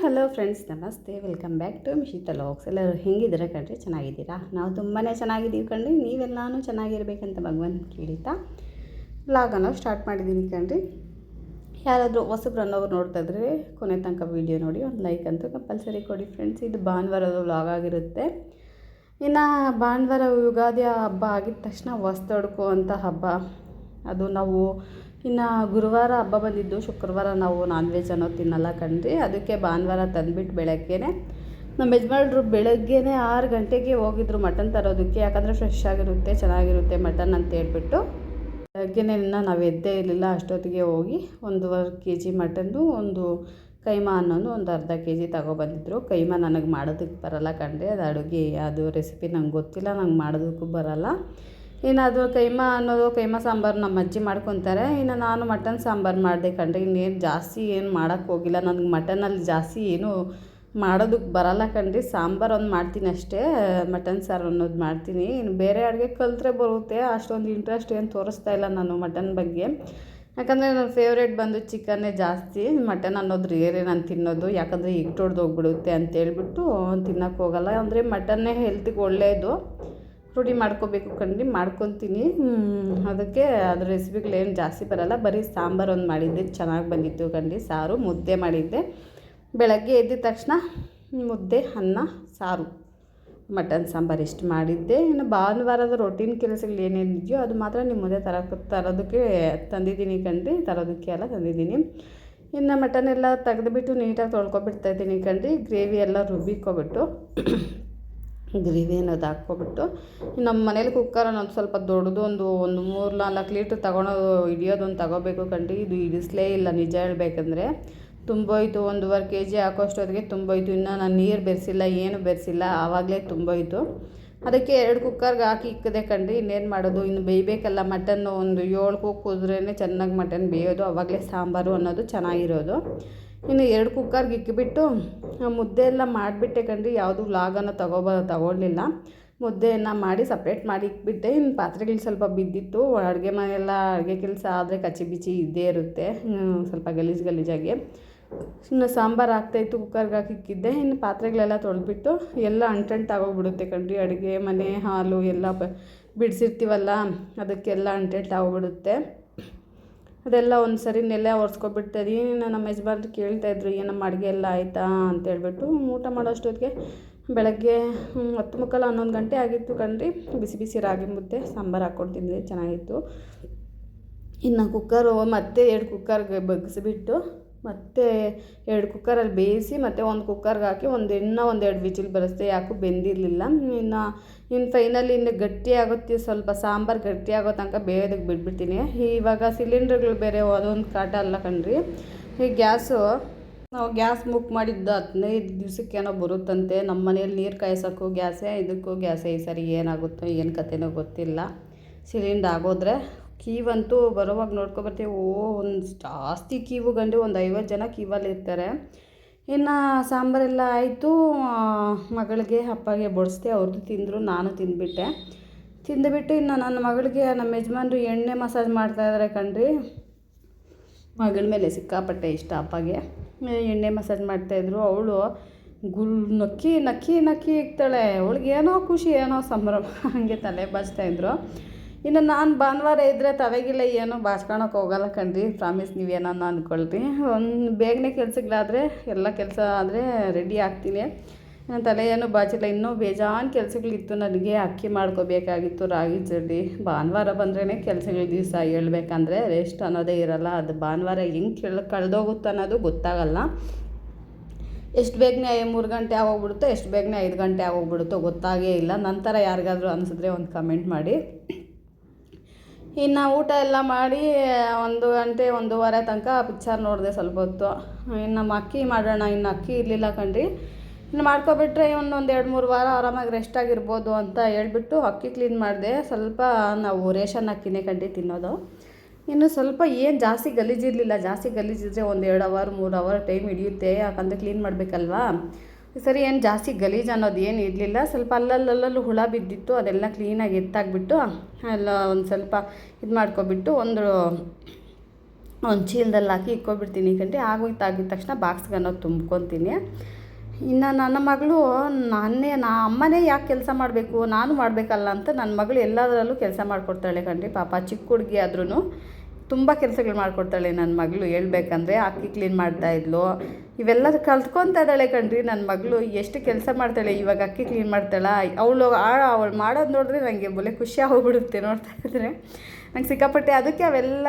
Hello friends, ನಮಸ್ತೆ. Welcome back to Mishita logs. ಎಲ್ಲರೂ ಹೆಂಗಿದ್ದೀರಾ ಕಣ್ರಿ? ಚೆನ್ನಾಗಿದ್ದೀರಾ? ನಾವು ತುಂಬಾ ಚೆನ್ನಾಗಿದ್ದೀವಿ ಕಣ್ರಿ. ನೀವೆಲ್ಲನೂ ಚೆನ್ನಾಗಿರ್ಬೇಕಂತ ಭಗವಂತ ಕೇಳಿತಾ ವ್ಲಾಗನ್ನು ಸ್ಟಾರ್ಟ್ ಮಾಡಿದ್ದೀನಿ ಕಣ್ರಿ. ಯಾರಾದರೂ ಹೊಸಬ್ರು ಅನ್ನೋರು ನೋಡ್ತಾ ಇದ್ರೆ ಕೊನೆ ತನಕ ವೀಡಿಯೋ ನೋಡಿ ಒಂದು ಲೈಕ್ ಅಂತೂ ಕಂಪಲ್ಸರಿ ಕೊಡಿ ಫ್ರೆಂಡ್ಸ್. ಇದು ಭಾನುವಾರದ ವ್ಲಾಗ್ ಆಗಿರುತ್ತೆ. ಇನ್ನು ಭಾನುವಾರ ಯುಗಾದಿ ಹಬ್ಬ ಆಗಿದ ತಕ್ಷಣ ಹೊಸ್ದೊಡ್ಕೋ ಅಂತ ಹಬ್ಬ. ಅದು ನಾವು ಇನ್ನು ಗುರುವಾರ ಹಬ್ಬ ಬಂದಿದ್ದು, ಶುಕ್ರವಾರ ನಾವು ನಾನ್ ವೆಜ್ ಅನ್ನೋದು ತಿನ್ನಲ್ಲ ಕಣ್ರಿ. ಅದಕ್ಕೆ ಭಾನುವಾರ ತಂದುಬಿಟ್ಟು ಬೆಳಗ್ಗೆನೇ ನಮ್ಮ ಯಜಮಾನ್ರು ಬೆಳಗ್ಗೆನೇ 6 ಗಂಟೆಗೆ ಹೋಗಿದ್ರು ಮಟನ್ ತರೋದಕ್ಕೆ. ಯಾಕಂದರೆ ಫ್ರೆಶ್ ಆಗಿರುತ್ತೆ, ಚೆನ್ನಾಗಿರುತ್ತೆ ಮಟನ್ ಅಂತ ಹೇಳ್ಬಿಟ್ಟು ಬೆಳಗ್ಗೆನೇ ನಾವು ಎದ್ದೇ ಇರಲಿಲ್ಲ. ಅಷ್ಟೊತ್ತಿಗೆ ಹೋಗಿ 1.5 kg ಮಟನ್ನು, ಒಂದು ಕೈಮಾ ಅನ್ನೋದು ಒಂದು ಅರ್ಧ kg ತಗೊಬಂದಿದ್ರು. ಕೈಮಾ ನನಗೆ ಮಾಡೋದಕ್ಕೆ ಬರಲ್ಲ ಕಣ್ರಿ. ಅದು ಅಡುಗೆ ಅದು ರೆಸಿಪಿ ನಂಗೆ ಗೊತ್ತಿಲ್ಲ, ನಂಗೆ ಮಾಡೋದಕ್ಕೂ ಬರಲ್ಲ. ಇನ್ನು ಅದು ಕೈಮಾ ಸಾಂಬಾರು ನಮ್ಮ ಅಜ್ಜಿ ಮಾಡ್ಕೊತಾರೆ. ಇನ್ನು ನಾನು ಮಟನ್ ಸಾಂಬಾರು ಮಾಡಿದೆ ಕಣ್ರಿ. ಇನ್ನೇನು ಜಾಸ್ತಿ ಏನು ಮಾಡೋಕ್ಕೆ ಹೋಗಿಲ್ಲ. ನನಗೆ ಮಟನಲ್ಲಿ ಜಾಸ್ತಿ ಏನು ಮಾಡೋದಕ್ಕೆ ಬರಲ್ಲ ಕಣ್ರಿ. ಸಾಂಬಾರು ಒಂದು ಮಾಡ್ತೀನಿ ಅಷ್ಟೇ, ಮಟನ್ ಸಾರು ಅನ್ನೋದು ಮಾಡ್ತೀನಿ. ಇನ್ನು ಬೇರೆ ಅಡುಗೆ ಕಲಿತ್ರೆ ಬರುತ್ತೆ. ಅಷ್ಟೊಂದು ಇಂಟ್ರೆಸ್ಟ್ ಏನು ತೋರಿಸ್ತಾ ಇಲ್ಲ ನಾನು ಮಟನ್ ಬಗ್ಗೆ. ಯಾಕಂದರೆ ನನ್ನ ಫೇವ್ರೇಟ್ ಬಂದು ಚಿಕನ್ನೇ ಜಾಸ್ತಿ. ಮಟನ್ ಅನ್ನೋದು ರೇರೆ ನಾನು ತಿನ್ನೋದು. ಯಾಕಂದರೆ ಹಿಟ್ಟು ಹೋಗ್ಬಿಡುತ್ತೆ ಅಂತೇಳ್ಬಿಟ್ಟು ತಿನ್ನೋಕ್ಕೆ ಹೋಗಲ್ಲ. ಅಂದರೆ ಮಟನ್ನೇ ಹೆಲ್ತಿಗೆ ಒಳ್ಳೆಯದು. ರೂಢಿ ಮಾಡ್ಕೋಬೇಕು ಕಣ್ರಿ, ಮಾಡ್ಕೊತೀನಿ. ಅದಕ್ಕೆ ಅದ್ರ ರೆಸಿಪಿಗಳೇನು ಜಾಸ್ತಿ ಬರಲ್ಲ. ಬರೀ ಸಾಂಬಾರು ಒಂದು ಮಾಡಿದ್ದೆ, ಚೆನ್ನಾಗಿ ಬಂದಿತ್ತು ಕಣ್ರಿ. ಸಾರು ಮುದ್ದೆ ಮಾಡಿದ್ದೆ. ಬೆಳಗ್ಗೆ ಎದ್ದ ತಕ್ಷಣ ಮುದ್ದೆ, ಅನ್ನ, ಸಾರು, ಮಟನ್ ಸಾಂಬಾರು ಇಷ್ಟು ಮಾಡಿದ್ದೆ. ಇನ್ನು ಭಾನುವಾರದ ರೊಟೀನ್ ಕೆಲಸಗಳು ಏನೇನಿದೆಯೋ ಅದು ಮಾತ್ರ ನಿಮ್ಮ ಮುಂದೆ ತರೋದಕ್ಕೆ ತಂದಿದ್ದೀನಿ ಕಣ್ರಿ. ತರೋದಕ್ಕೆ ಎಲ್ಲ ತಂದಿದ್ದೀನಿ. ಇನ್ನು ಮಟನ್ ಎಲ್ಲ ತೆಗೆದುಬಿಟ್ಟು ನೀಟಾಗಿ ತೊಳ್ಕೊಬಿಡ್ತಾಯಿದ್ದೀನಿ ಕಣ್ರಿ. ಗ್ರೇವಿ ಎಲ್ಲ ರುಬ್ಬಿಕೊಬಿಟ್ಟು ಗ್ರೇವಿ ಅನ್ನೋದು ಹಾಕ್ಕೊಬಿಟ್ಟು, ನಮ್ಮ ಮನೇಲಿ ಕುಕ್ಕರ್ ಅನ್ನೋದು ಸ್ವಲ್ಪ ದೊಡ್ಡದು, ಒಂದು 3-4 ಲೀಟ್ರ್ ಹಿಡಿಯೋದೊಂದು ತಗೋಬೇಕು ಕಣ್ರಿ. ಇದು ಹಿಡಿಸ್ಲೇ ಇಲ್ಲ ನಿಜ ಹೇಳಬೇಕಂದ್ರೆ. ತುಂಬೋಯ್ತು, 1.5 kg ಹಾಕೋಷ್ಟೊತ್ತಿಗೆ ತುಂಬೋಯ್ತು. ಇನ್ನು ನಾನು ನೀರು ಬೆರೆಸಿಲ್ಲ, ಏನು ಬೆರೆಸಿಲ್ಲ, ಆವಾಗಲೇ ತುಂಬೋಯ್ತು. ಅದಕ್ಕೆ 2 ಕುಕ್ಕರ್ಗೆ ಹಾಕಿ ಇಕ್ಕಿದೆ ಕಣ್ರಿ. ಇನ್ನೇನು ಮಾಡೋದು, ಇನ್ನು ಬೇಯಬೇಕಲ್ಲ ಮಟನ್ನು. ಒಂದು 7 ಕೂಗಿದ್ರೇ ಚೆನ್ನಾಗಿ ಮಟನ್ ಬೇಯೋದು, ಆವಾಗಲೇ ಸಾಂಬಾರು ಅನ್ನೋದು ಚೆನ್ನಾಗಿರೋದು. ಇನ್ನು 2 ಕುಕ್ಕರ್ಗೆ ಇಕ್ಕಿಬಿಟ್ಟು ಮುದ್ದೆ ಎಲ್ಲ ಮಾಡಿಬಿಟ್ಟೆ ಕಣ್ರಿ. ಯಾವುದು ವ್ಲಾಗನ್ನು ತಗೊಳ್ಳಿಲ್ಲ. ಮುದ್ದೆಯನ್ನು ಮಾಡಿ ಸಪ್ರೇಟ್ ಮಾಡಿ ಇಕ್ಬಿಟ್ಟೆ. ಇನ್ನು ಪಾತ್ರೆಗಳು ಸ್ವಲ್ಪ ಬಿದ್ದಿತ್ತು. ಅಡುಗೆ ಮನೆಯೆಲ್ಲ ಅಡುಗೆ ಕೆಲಸ ಆದರೆ ಕಚ್ಚಿ ಬಿಚ್ಚಿ ಇದ್ದೇ ಇರುತ್ತೆ, ಸ್ವಲ್ಪ ಗಲೀಜಾಗಿ. ಇನ್ನು ಸಾಂಬಾರು ಆಗ್ತಾಯಿತ್ತು, ಕುಕ್ಕರ್ಗೆ ಹಾಕಿ ಇಕ್ಕಿದ್ದೆ. ಇನ್ನು ಪಾತ್ರೆಗಳೆಲ್ಲ ತೊಳೆದ್ಬಿಟ್ಟು ಎಲ್ಲ ಅಂಟಂಟಾಗೋಗ್ಬಿಡುತ್ತೆ ಕಣ್ರಿ. ಅಡುಗೆ ಮನೆ ಹಾಲು ಎಲ್ಲ ಬಿಡಿಸಿರ್ತೀವಲ್ಲ, ಅದಕ್ಕೆಲ್ಲ ಅಂಟಂಟಾಗೋಗ್ಬಿಡುತ್ತೆ. ಅದೆಲ್ಲ ಒಂದು ಸರಿ ನೆಲೆ ಒರೆಸ್ಕೊಬಿಡ್ತಾಯಿದ್ದೀನಿ. ನಮ್ಮ ಯಜಮಾನ್ರು ಕೇಳ್ತಾಯಿದ್ರು, ಏನಮ್ಮ ಅಡುಗೆ ಎಲ್ಲ ಆಯಿತಾ ಅಂತೇಳ್ಬಿಟ್ಟು. ಊಟ ಮಾಡೋಷ್ಟೊತ್ತಿಗೆ ಬೆಳಗ್ಗೆ 10:45-11 ಗಂಟೆ ಆಗಿತ್ತು ಕಣ್ರಿ. ಬಿಸಿ ರಾಗಿ ಮುದ್ದೆ ಸಾಂಬಾರು ಹಾಕ್ಕೊಂಡು ತಿಂದರೆ ಚೆನ್ನಾಗಿತ್ತು. ಇನ್ನು ಕುಕ್ಕರು ಮತ್ತೆ 2 ಕುಕ್ಕರ್ಗೆ ಬಗ್ಗಿಸ್ಬಿಟ್ಟು ಮತ್ತೆ 2 ಕುಕ್ಕರಲ್ಲಿ ಬೇಯಿಸಿ ಮತ್ತೆ 1 ಕುಕ್ಕರ್ಗೆ ಹಾಕಿ ಒಂದೆರಡು ವಿಜಿಲ್ ಬರಿಸ್ದೆ. ಯಾಕೂ ಬೆಂದಿರಲಿಲ್ಲ. ಇನ್ನು ಫೈನಲಿ ಇನ್ನು ಗಟ್ಟಿ ಆಗುತ್ತೆ, ಸ್ವಲ್ಪ ಸಾಂಬಾರು ಗಟ್ಟಿ ಆಗೋ ತನಕ ಬೇಯೋದಕ್ಕೆ ಬಿಟ್ಬಿಡ್ತೀನಿ. ಇವಾಗ ಸಿಲಿಂಡರ್ಗಳು ಬೇರೆ ಅದೊಂದು ಕಾಟ ಅಲ್ಲ ಕಣ್ರಿ. ಈ ನಾವು ಗ್ಯಾಸ್ ಬುಕ್ ಮಾಡಿದ್ದು 15 ದಿವಸಕ್ಕೇನೋ ಬರುತ್ತಂತೆ. ನಮ್ಮ ಮನೆಯಲ್ಲಿ ನೀರು ಕಾಯಿಸೋಕ್ಕೂ ಗ್ಯಾಸೇ, ಇದಕ್ಕೂ ಗ್ಯಾಸೇ. ಈ ಸರಿ ಏನಾಗುತ್ತೋ ಏನು ಕತೆನೋ ಗೊತ್ತಿಲ್ಲ. ಸಿಲಿಂಡರ್ ಆಗೋದ್ರೆ ಕ್ಯೂವಂತೂ ಬರೋವಾಗ ನೋಡ್ಕೊಬರ್ತೀವಿ. ಒಂದು ಜಾಸ್ತಿ ಕ್ಯೂ ಗಂಡು ಒಂದು 50 ಜನ ಕ್ಯೂವಲ್ಲಿ ಇರ್ತಾರೆ. ಇನ್ನು ಸಾಂಬಾರೆಲ್ಲ ಆಯಿತು. ಮಗಳಿಗೆ ಅಪ್ಪಗೆ ಬಡಿಸ್ದೆ, ಅವ್ರದ್ದು ತಿಂದರು, ನಾನು ತಿಂದುಬಿಟ್ಟು ಇನ್ನು ನನ್ನ ಮಗಳಿಗೆ ನಮ್ಮ ಯಜಮಾನ್ರು ಎಣ್ಣೆ ಮಸಾಜ್ ಮಾಡ್ತಾಯಿದ್ದಾರೆ ಕಣ್ರಿ. ಮಗಳ ಮೇಲೆ ಸಿಕ್ಕಾಪಟ್ಟೆ ಇಷ್ಟ ಅಪ್ಪಗೆ. ಎಣ್ಣೆ ಮಸಾಜ್ ಮಾಡ್ತಾಯಿದ್ರು. ಅವಳು ನಕ್ಕಿ ಇಕ್ತಾಳೆ. ಅವಳಿಗೇನೋ ಖುಷಿ, ಏನೋ ಸಂಭ್ರಮ, ಹಾಗೆ ತಲೆ ಬಾಚ್ತಾಯಿದ್ರು. ಇನ್ನು ನಾನು ಭಾನುವಾರ ಇದ್ದರೆ ತವೆಗಿಲ್ಲ ಏನೋ ಬಾಚ್ಕೊಳಕ್ಕೆ ಹೋಗಲ್ಲ ಕಣ್ರಿ. ಪ್ರಾಮಿಸ್, ನೀವೇನೋ ಅಂದ್ಕೊಳ್ರಿ. ಬೇಗನೆ ಕೆಲಸಗಳಾದರೆ ಎಲ್ಲ ಕೆಲಸ ಆದರೆ ರೆಡಿ ಆಗ್ತೀನಿ. ನನ್ನ ತಲೆ ಏನೂ ಬಾಚಿಲ್ಲ. ಇನ್ನೂ ಬೇಜಾನ್ ಕೆಲಸಗಳಿತ್ತು ನನಗೆ. ಅಕ್ಕಿ ಮಾಡ್ಕೋಬೇಕಾಗಿತ್ತು, ರಾಗಿ ಜಡ್ಡಿ. ಭಾನುವಾರ ಬಂದ್ರೇ ಕೆಲಸಗಳ ದಿವಸ ಹೇಳ್ಬೇಕಂದ್ರೆ ರೆಸ್ಟ್ ಅನ್ನೋದೇ ಇರಲ್ಲ. ಅದು ಭಾನುವಾರ ಹೆಂಗೆ ಕಳೆದೋಗುತ್ತೆ ಅನ್ನೋದು ಗೊತ್ತಾಗಲ್ಲ. ಎಷ್ಟು ಬೇಗನೆ 3 ಗಂಟೆ ಆಗೋಗ್ಬಿಡುತ್ತೋ, ಎಷ್ಟು ಬೇಗನೆ 5 ಗಂಟೆ ಆಗೋಗ್ಬಿಡುತ್ತೋ ಗೊತ್ತಾಗೇ ಇಲ್ಲ. ನಂತರ ಯಾರಿಗಾದರೂ ಅನಿಸಿದ್ರೆ ಒಂದು ಕಮೆಂಟ್ ಮಾಡಿ. ಇನ್ನು ಊಟ ಎಲ್ಲ ಮಾಡಿ 1 ಗಂಟೆ 1:15 ತನಕ ಪಿಕ್ಚರ್ ನೋಡಿದೆ ಸ್ವಲ್ಪ ಹೊತ್ತು. ಇನ್ನು ಅಕ್ಕಿ ಮಾಡೋಣ. ಇನ್ನು ಅಕ್ಕಿ ಇರಲಿಲ್ಲ ಕಣ್ರಿ. ಇನ್ನು ಮಾಡ್ಕೊಬಿಟ್ರೆ ಒಂದು 2-3 ವಾರ ಆರಾಮಾಗಿ ರೆಸ್ಟ್ ಆಗಿರ್ಬೋದು ಅಂತ ಹೇಳ್ಬಿಟ್ಟು ಅಕ್ಕಿ ಕ್ಲೀನ್ ಮಾಡಿದೆ. ಸ್ವಲ್ಪ ನಾವು ರೇಷನ್ ಅಕ್ಕಿನೇ ಕಣ್ರಿ ತಿನ್ನೋದು. ಇನ್ನು ಸ್ವಲ್ಪ ಏನು ಜಾಸ್ತಿ ಗಲೀಜಿರಲಿಲ್ಲ. ಜಾಸ್ತಿ ಗಲೀಜಿದ್ರೆ 1-2 ಅವರ್ 3 ಅವರ್ ಟೈಮ್ ಹಿಡಿಯುತ್ತೆ. ಯಾಕಂದರೆ ಕ್ಲೀನ್ ಮಾಡಬೇಕಲ್ವಾ. ಸರಿ, ಏನು ಜಾಸ್ತಿ ಗಲೀಜು ಅನ್ನೋದು ಏನು ಇರಲಿಲ್ಲ. ಸ್ವಲ್ಪ ಅಲ್ಲಲ್ಲೂ ಹುಳ ಬಿದ್ದಿತ್ತು. ಅದೆಲ್ಲ ಕ್ಲೀನಾಗಿ ಎತ್ತಾಕ್ಬಿಟ್ಟು ಎಲ್ಲ ಒಂದು ಸ್ವಲ್ಪ ಇದು ಮಾಡ್ಕೊಬಿಟ್ಟು ಒಂದು ಚೀಲದಲ್ಲಿ ಹಾಕಿ ಇಕ್ಕೊಬಿಡ್ತೀನಿ ಕಣ್ರಿ. ಆಗೋಯ್ತು ಆಗಿದ ತಕ್ಷಣ ಬಾಕ್ಸ್ಗೆ ಅನ್ನೋದು ತುಂಬ್ಕೊತೀನಿ. ಇನ್ನು ನನ್ನ ಮಗಳು ಅಮ್ಮನೇ ಯಾಕೆ ಕೆಲಸ ಮಾಡಬೇಕು, ನಾನು ಮಾಡಬೇಕಲ್ಲ ಅಂತ ನನ್ನ ಮಗಳು ಎಲ್ಲದರಲ್ಲೂ ಕೆಲಸ ಮಾಡಿಕೊಡ್ತಾಳೆ ಕಣ್ರಿ. ಪಾಪ ಚಿಕ್ಕ ಹುಡುಗಿ ಆದ್ರೂ ತುಂಬ ಕೆಲಸಗಳು ಮಾಡಿಕೊಡ್ತಾಳೆ ನನ್ನ ಮಗಳು. ಹೇಳ್ಬೇಕಂದ್ರೆ ಅಕ್ಕಿ ಕ್ಲೀನ್ ಮಾಡ್ತಾಯಿದ್ಲು, ಇವೆಲ್ಲ ಕಲ್ತ್ಕೊತಾ ಇದ್ದಾಳೆ ಕಣ್ರಿ ನನ್ನ ಮಗಳು. ಎಷ್ಟು ಕೆಲಸ ಮಾಡ್ತಾಳೆ ಇವಾಗ. ಅಕ್ಕಿ ಕ್ಲೀನ್ ಮಾಡ್ತಾಳೆ ಅವಳು ಮಾಡೋದು ನೋಡಿದ್ರೆ ನನಗೆ ಬೊಲೆ ಖುಷಿ ಹೋಗ್ಬಿಡುತ್ತೆ ನೋಡ್ತಾ ಇದ್ದರೆ. ನಂಗೆ ಸಿಕ್ಕಾಪಟ್ಟೆ ಅದಕ್ಕೆ ಅವೆಲ್ಲ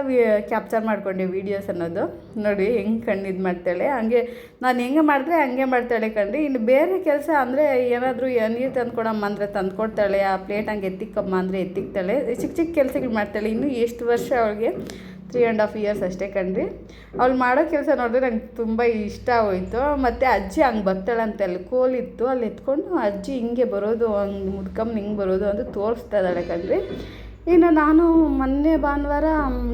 ಕ್ಯಾಪ್ಚರ್ ಮಾಡ್ಕೊಂಡೆ ವೀಡಿಯೋಸ್ ಅನ್ನೋದು. ನೋಡಿ ಹೆಂಗೆ ಕಣ್ಣು ಇದು ಮಾಡ್ತಾಳೆ, ಹಂಗೆ ನಾನು ಹೆಂಗೆ ಮಾಡಿದ್ರೆ ಹಂಗೆ ಮಾಡ್ತಾಳೆ ಕಣ್ರಿ. ಇನ್ನು ಬೇರೆ ಕೆಲಸ ಅಂದರೆ ಏನಾದರೂ ನೀರು ತಂದ್ಕೊಡಮ್ಮ ಅಂದರೆ ತಂದ್ಕೊಡ್ತಾಳೆ, ಆ ಪ್ಲೇಟ್ ಹಂಗೆ ಎತ್ತಿಕ್ಕಮ್ಮ ಅಂದರೆ ಎತ್ತಿಕ್ತಾಳೆ. ಚಿಕ್ಕ ಚಿಕ್ಕ ಕೆಲಸಗಳು ಮಾಡ್ತಾಳೆ. ಇನ್ನೂ ಎಷ್ಟು ವರ್ಷ ಅವಳಿಗೆ 3.5 years ಅಷ್ಟೇ ಕಣ್ರಿ. ಅವಳು ಮಾಡೋ ಕೆಲಸ ನೋಡಿದ್ರೆ ನಂಗೆ ತುಂಬ ಇಷ್ಟ ಹೋಯಿತು. ಮತ್ತು ಅಜ್ಜಿ ಹಂಗೆ ಬರ್ತಾಳಂತೆ, ಅಲ್ಲಿ ಕೋಲಿತ್ತು ಅಲ್ಲಿ ಎತ್ಕೊಂಡು ಅಜ್ಜಿ ಹಿಂಗೆ ಬರೋದು, ಹಂಗೆ ಮುಡ್ಕಂಡು ಹಿಂಗೆ ಬರೋದು ಅಂತ ತೋರಿಸ್ತಾ ಇದ್ದಾಳೆ ಕಣ್ರಿ. ಇನ್ನು ನಾನು ಮೊನ್ನೆ ಭಾನುವಾರ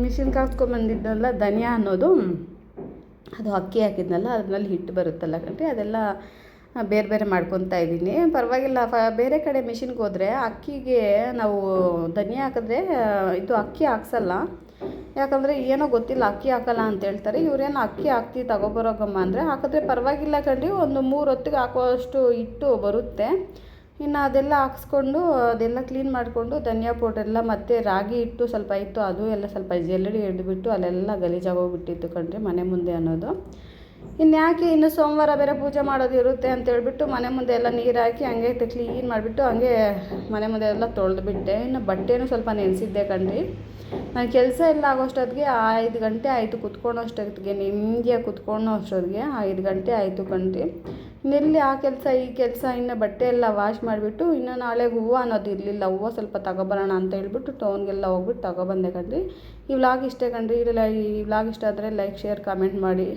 ಮಿಷಿನ್ಗೆ ಹಾಕ್ಸ್ಕೊಂಬಂದಿದ್ದಲ್ಲ ಧನಿಯಾ ಅನ್ನೋದು, ಅದು ಅಕ್ಕಿ ಹಾಕಿದ್ನಲ್ಲ ಅದ್ರಲ್ಲಿ ಹಿಟ್ಟು ಬರುತ್ತಲ್ಲ ಕಣ್ರಿ, ಅದೆಲ್ಲ ಬೇರೆ ಬೇರೆ ಮಾಡ್ಕೊತಾ ಇದ್ದೀನಿ. ಪರವಾಗಿಲ್ಲ. ಬೇರೆ ಕಡೆ ಮಿಷಿನ್ಗೆ ಹೋದರೆ ಅಕ್ಕಿಗೆ ನಾವು ಧನಿಯಾ ಹಾಕಿದ್ರೆ ಇದು ಅಕ್ಕಿ ಹಾಕ್ಸಲ್ಲ. ಯಾಕಂದರೆ ಏನೋ ಗೊತ್ತಿಲ್ಲ ಅಕ್ಕಿ ಹಾಕಲ್ಲ ಅಂತ ಹೇಳ್ತಾರೆ. ಇವರೇನು ಅಕ್ಕಿ ಹಾಕ್ತಿ ತಗೊಬರೋಗಮ್ಮ ಅಂದರೆ ಹಾಕಿದ್ರೆ ಪರವಾಗಿಲ್ಲ ಕಣ್ರಿ. ಒಂದು 3 ಹೊತ್ತಿಗೆ ಹಾಕುವಷ್ಟು ಹಿಟ್ಟು ಬರುತ್ತೆ. ಇನ್ನು ಅದೆಲ್ಲ ಹಾಕ್ಸ್ಕೊಂಡು ಅದೆಲ್ಲ ಕ್ಲೀನ್ ಮಾಡಿಕೊಂಡು ಧನಿಯಾ ಪೌಡ್ರೆಲ್ಲ ಮತ್ತು ರಾಗಿ ಹಿಟ್ಟು ಸ್ವಲ್ಪ ಇತ್ತು, ಅದು ಎಲ್ಲ ಸ್ವಲ್ಪ ಜಲ್ಲಡಿ ಹಿಡಿದುಬಿಟ್ಟು ಅಲ್ಲೆಲ್ಲ ಗಲೀಜಾಗೋಗ್ಬಿಟ್ಟಿತ್ತು ಕಣ್ರಿ ಮನೆ ಮುಂದೆ ಅನ್ನೋದು. ಇನ್ಯಾಕೆ ಇನ್ನು ಸೋಮವಾರ ಬೇರೆ ಪೂಜೆ ಮಾಡೋದು ಇರುತ್ತೆ ಅಂತೇಳ್ಬಿಟ್ಟು ಮನೆ ಮುಂದೆ ಎಲ್ಲ ನೀರು ಹಾಕಿ ಹಂಗೆ ಕ್ಲೀನ್ ಮಾಡಿಬಿಟ್ಟು ಹಂಗೆ ಮನೆ ಮುಂದೆ ಎಲ್ಲ ತೊಳೆದ್ಬಿಟ್ಟೆ. ಇನ್ನು ಬಟ್ಟೆನೂ ಸ್ವಲ್ಪ ನೆನೆಸಿದ್ದೆ ಕಣ್ರಿ. ನಾನು ಕೆಲಸ ಎಲ್ಲ ಆಗೋಷ್ಟೊತ್ತಿಗೆ 5 ಗಂಟೆ ಆಯಿತು. ಕುತ್ಕೊಳ್ಳೋ ಅಷ್ಟೊತ್ತಿಗೆ ನಿಮ್ಮದಿಯಾಗಿ ಕುತ್ಕೊಳ್ಳೋ ಅಷ್ಟೊತ್ತಿಗೆ 5 ಗಂಟೆ ಆಯಿತು ಕಣ್ರಿ. ಇನ್ನೆಲ್ಲಿ ಆ ಕೆಲಸ ಈ ಕೆಲಸ. ಇನ್ನು ಬಟ್ಟೆ ಎಲ್ಲ ವಾಶ್ ಮಾಡಿಬಿಟ್ಟು ಇನ್ನು ನಾಳೆಗೆ ಹೂವು ಅನ್ನೋದು ಇರಲಿಲ್ಲ. ಹೂವು ಸ್ವಲ್ಪ ತಗೊಬರೋಣ ಅಂತ ಹೇಳ್ಬಿಟ್ಟು ಟೌನ್ಗೆಲ್ಲ ಹೋಗ್ಬಿಟ್ಟು ತಗೊಬಂದೆ ಕಣ್ರಿ. ಈ ವ್ಲಾಗ್ ಇಷ್ಟೇ ಕಣ್ರಿ. ಈ ವ್ಲಾಗ್ ಇಷ್ಟ ಆದರೆ ಲೈಕ್, ಶೇರ್, ಕಾಮೆಂಟ್ ಮಾಡಿ.